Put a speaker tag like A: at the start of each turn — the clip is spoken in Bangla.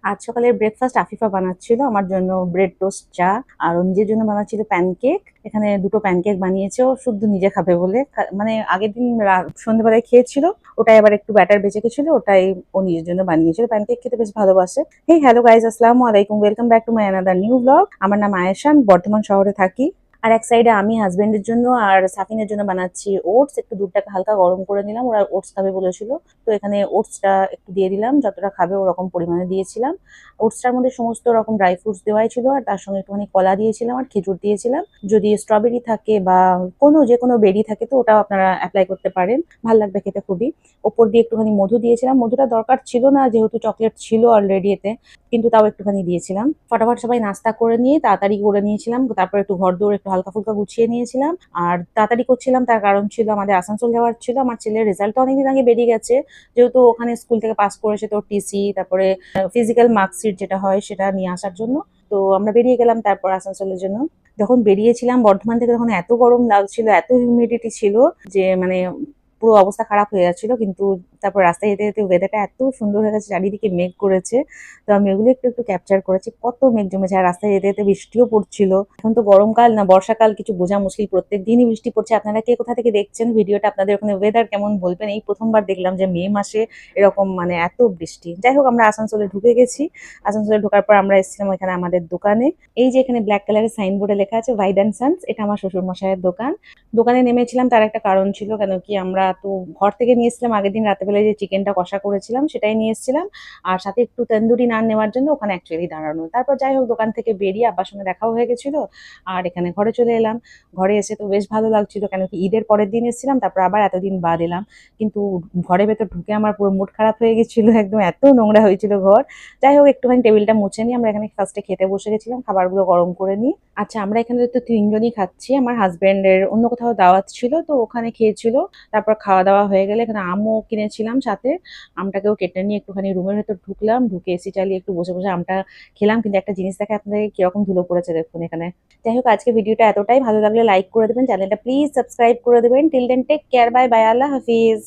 A: আজ সকালের ব্রেকফাস্ট আফিফা বানাচ্ছিল আমার জন্য ব্রেড টোস্ট চা, আর ও নিজের জন্য বানাচ্ছিল প্যানকেক। এখানে দুটো প্যানকেক বানিয়েছে ও শুধু নিজে খাবে বলে। মানে আগের দিন সন্ধ্যেবেলায় খেয়েছিল, ওটাই আবার একটু ব্যাটার বেঁচে গেছিল, ওটাই ও নিজের জন্য বানিয়েছিল। প্যানকেক খেতে বেশ ভালোবাসে। হেই হ্যালো গাইজ, আসসালামু আলাইকুম, welcome back to my another new blog. আমার নাম আয়েশা, আমি বর্ধমান শহরে থাকি। আর এক সাইডে আমি হাজবেন্ডের জন্য আর সাফিনের জন্য বানাচ্ছি ওটস। একটু দুধটাকে হালকা গরম করে নিলাম, ওরা ওটস খাবে বলেছিল। তো এখানে ওটসটা একটু দিয়ে দিলাম, যতটা খাবে ওরকম পরিমাণে দিয়েছিলাম। ওটসটার মধ্যে সমস্ত রকম ড্রাই ফ্রুটস দেওয়াই ছিল, আর তার সঙ্গে একটুখানি কলা দিয়েছিলাম আর খেজুর দিয়েছিলাম। যদি স্ট্রবেরি থাকে বা যে কোনো বেরি থাকে তো ওটাও আপনারা অ্যাপ্লাই করতে পারেন, ভাল লাগবে খেতে খুবই। ওপর দিয়ে একটুখানি মধু দিয়েছিলাম, মধুটা দরকার ছিল না যেহেতু চকলেট ছিল অলরেডি এতে, কিন্তু তাও একটুখানি দিয়েছিলাম। ফটাফট সবাই নাস্তা করে নিয়ে তাড়াতাড়ি করে নিয়েছিলাম, তারপর একটু ঘর দৌড় একটু হালকা ফুলকা গুছিয়ে নিয়েছিলাম। আর তাড়াতাড়ি করছিলাম তার কারণ ছিল আমাদের আসানসোল যাওয়ার ছিল। আমার ছেলের রেজাল্টটা অনেকদিন আগে বেরিয়ে গেছে, যেহেতু ওখানে স্কুল থেকে পাস করেছে, তো টিসি তারপরে ফিজিক্যাল মার্কশিট যেটা হয় সেটা নিয়ে আসার জন্য। তো আমরা বেরিয়ে গেলাম তারপর আসানসোলের জন্য। যখন বেরিয়েছিলাম বর্ধমান থেকে তখন এত গরম লাগছিল, এত হিউমিডিটি ছিল যে মানে পুরো অবস্থা খারাপ হয়ে যাচ্ছিল। কিন্তু তারপর রাস্তায় যেতে যেতে ওয়েদারটা এত সুন্দর হয়ে গেছে, চারিদিকে মেঘ করেছে। তো আমি ওগুলো একটু একটু ক্যাপচার করেছি, কত মেঘ জমেছে। আর রাস্তায় যেতে যেতে বৃষ্টিও পড়ছিল। এখন তো গরমকাল না বর্ষাকাল কিছু বোঝা মুশকিল, প্রত্যেক দিনই বৃষ্টি পড়ছে। আপনারা কে কোথা থেকে দেখছেন ভিডিওটা, আপনাদের ওখানে ওয়েদার কেমন বলবেন। এই প্রথমবার দেখলাম যে মে মাসে এরকম মানে এত বৃষ্টি। যাই হোক, আমরা আসানসোলে ঢুকে গেছি। আসানসোলে ঢোকার পর আমরা এসেছিলাম এখানে আমাদের দোকানে। এই যে এখানে ব্ল্যাক কালারের সাইনবোর্ডে লেখা আছে ভাইড অ্যান্ড সান্স, এটা আমার শ্বশুর মশাইয়ের দোকান। দোকানে নেমেছিলাম তার একটা কারণ ছিল, কেন কি আমরা তো ঘর থেকে নিয়ে এসেছিলাম আগের দিন রাতেবেলায় যে চিকেনটা কষা করেছিলাম সেটাই নিয়ে এসেছিলাম, আর সাথে একটু তন্দুরি নান নেওয়ার জন্য ওখানে অ্যাকচুয়ালি দাঁড়ানো। তারপর যাই হোক, দোকান থেকে বেরিয়ে আব্বার সঙ্গে দেখাও হয়ে গেছিল, আর এখানে ঘরে চলে এলাম। ঘরে এসে তো বেশ ভালো লাগছিল, কেন কি ঈদের পরের দিন এসেছিলাম, তারপর আবার এতদিন বাদ এলাম। কিন্তু ঘরের ভেতর ঢুকে আমার পুরো মুড খারাপ হয়ে গেছিল, একদম এত নোংরা হয়েছিল ঘর। যাই হোক, একটুখানি টেবিলটা মুছে নিয়ে আমরা এখানে ফার্স্টে খেতে বসে গেছিলাম, খাবারগুলো গরম করে নিই। আচ্ছা, আমরা এখানে তো তিনজনই খাচ্ছি, আমার হাজবেন্ডের অন্য কোথাও দাওয়াত ছিল তো ওখানে খেয়েছিল। তারপর খাওয়া দাওয়া হয়ে গেলে এখানে আমও কিনেছিলাম সাথে, আমটাকেও কেটে নিয়ে একটুখানি রুমের ভেতর ঢুকলাম, ঢুকে এসি চালিয়ে একটু বসে বসে আমটা খেলাম। কিন্তু একটা জিনিস দেখে আপনাদের কিরকম ধুলো পড়েছে দেখুন এখানে। যাই হোক, আজকে ভিডিওটা এতটাই, ভালো লাগলে লাইক করে দেবেন, চ্যানেলটা প্লিজ সাবস্ক্রাইব করে দেবেন। Till then take care, bye bye, Allah হাফিজ।